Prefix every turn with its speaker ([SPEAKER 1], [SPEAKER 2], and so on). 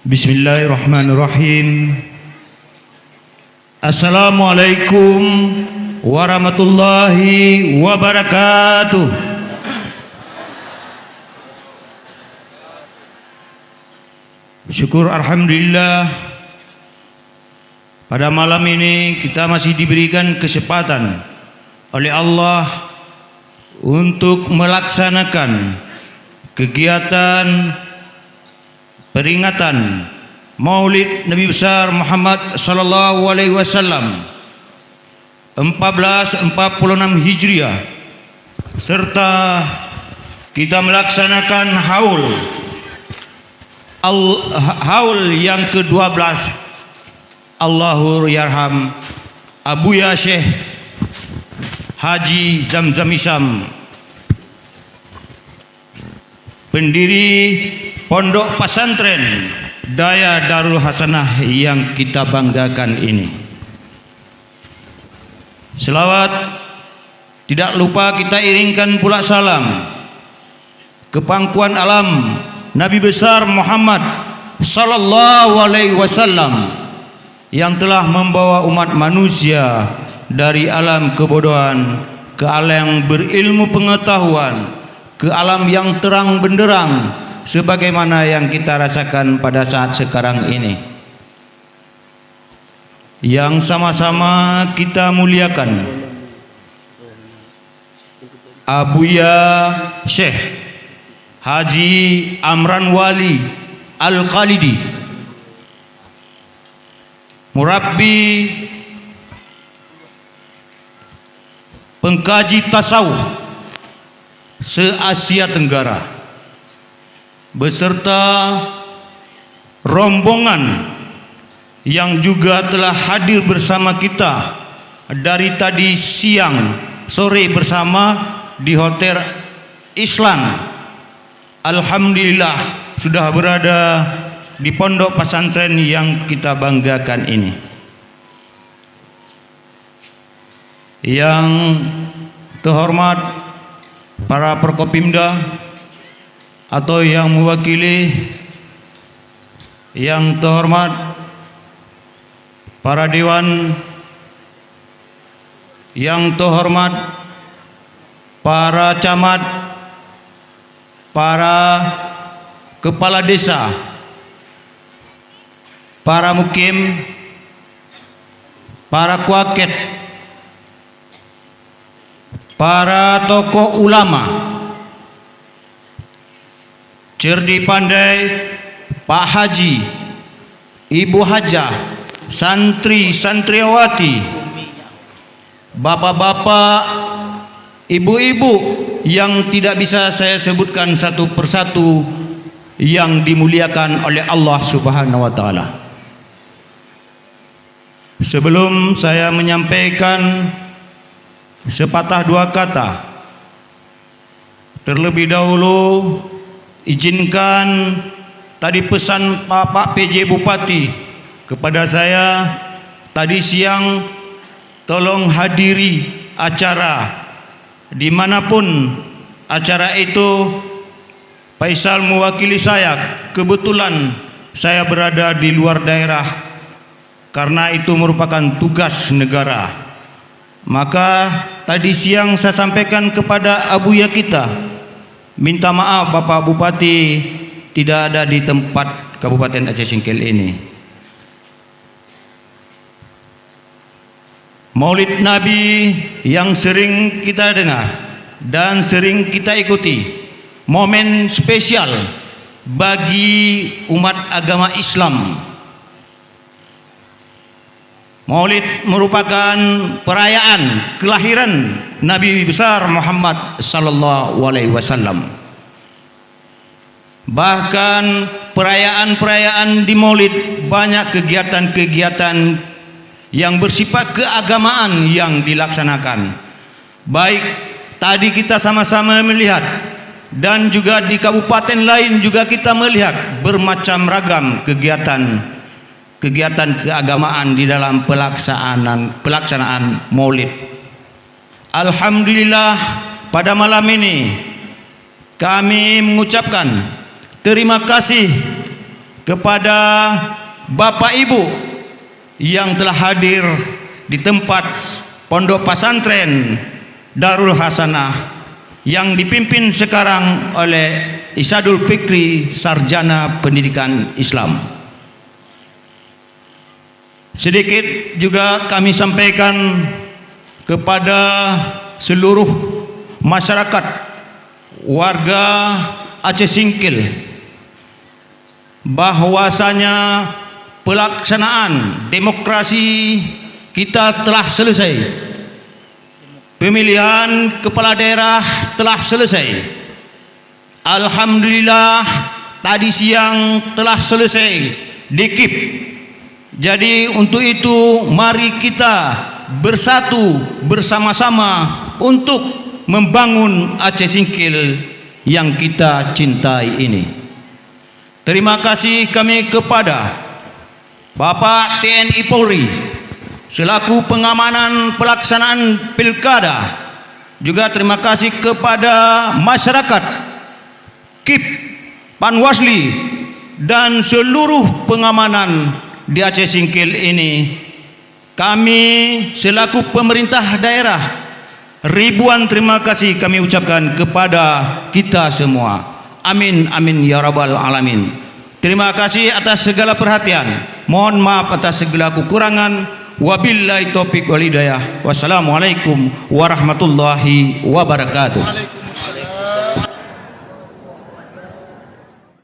[SPEAKER 1] Bismillahirrahmanirrahim. Assalamualaikum warahmatullahi wabarakatuh. Syukur alhamdulillah, pada malam ini kita masih diberikan kesempatan oleh Allah untuk melaksanakan kegiatan peringatan Maulid Nabi besar Muhammad sallallahu alaihi wasallam 1446 Hijriah, serta kita melaksanakan haul yang ke-12 Allahu yarham Abuya Syekh Haji Zamzam Isyam, pendiri Pondok Pesantren Daya Darul Hasanah yang kita banggakan ini. Selawat tidak lupa kita iringkan pula salam ke pangkuan alam Nabi besar Muhammad sallallahu alaihi wasallam yang telah membawa umat manusia dari alam kebodohan ke alam berilmu pengetahuan, ke alam yang terang benderang sebagaimana yang kita rasakan pada saat sekarang ini, yang sama-sama kita muliakan Abuya Syekh Haji Amran Wali Al-Khalidi, murabbi pengkaji tasawuf se-Asia Tenggara, beserta rombongan yang juga telah hadir bersama kita dari tadi siang sore bersama di Hotel Islam. Alhamdulillah sudah berada di pondok pesantren yang kita banggakan ini. Yang terhormat para Prokopimda atau yang mewakili, yang terhormat para dewan, yang terhormat para camat, para kepala desa, para mukim, para kuaket, para tokoh ulama, cerdik pandai, Pak Haji, Ibu Hajah, santri santriwati, bapak-bapak, ibu-ibu yang tidak bisa saya sebutkan satu persatu, yang dimuliakan oleh Allah Subhanahu wa taala. Sebelum saya menyampaikan sepatah dua kata, terlebih dahulu izinkan tadi pesan Bapak PJ Bupati kepada saya tadi siang, tolong hadiri acara dimanapun acara itu. Faisal mewakili saya, kebetulan saya berada di luar daerah karena itu merupakan tugas negara. Maka tadi siang saya sampaikan kepada abuya kita, minta maaf Bapak Bupati tidak ada di tempat Kabupaten Aceh Singkil ini. Maulid Nabi yang sering kita dengar dan sering kita ikuti, momen spesial bagi umat agama Islam. Maulid merupakan perayaan kelahiran Nabi besar Muhammad sallallahu alaihi wasallam. Bahkan perayaan-perayaan di Maulid banyak kegiatan-kegiatan yang bersifat keagamaan yang dilaksanakan. Baik tadi kita sama-sama melihat, dan juga di kabupaten lain juga kita melihat bermacam ragam kegiatan keagamaan di dalam pelaksanaan Maulid. Alhamdulillah pada malam ini kami mengucapkan terima kasih kepada Bapak Ibu yang telah hadir di tempat Pondok Pesantren Darul Hasanah yang dipimpin sekarang oleh Isadul Fikri, Sarjana Pendidikan Islam. Sedikit juga kami sampaikan kepada seluruh masyarakat warga Aceh Singkil bahwasanya pelaksanaan demokrasi kita telah selesai. Pemilihan kepala daerah telah selesai. Alhamdulillah tadi siang telah selesai dikip. Jadi untuk itu mari kita bersatu bersama-sama untuk membangun Aceh Singkil yang kita cintai ini. Terima kasih kami kepada Bapak TNI Polri selaku pengamanan pelaksanaan pilkada. Juga terima kasih kepada masyarakat, KIP, Panwasli dan seluruh pengamanan di Aceh Singkil ini. Kami selaku pemerintah daerah ribuan terima kasih kami ucapkan kepada kita semua. Amin amin ya rabbal alamin. Terima kasih atas segala perhatian. Mohon maaf atas segala kekurangan. Wabillahi taufiq wal hidayah. Wassalamualaikum warahmatullahi wabarakatuh.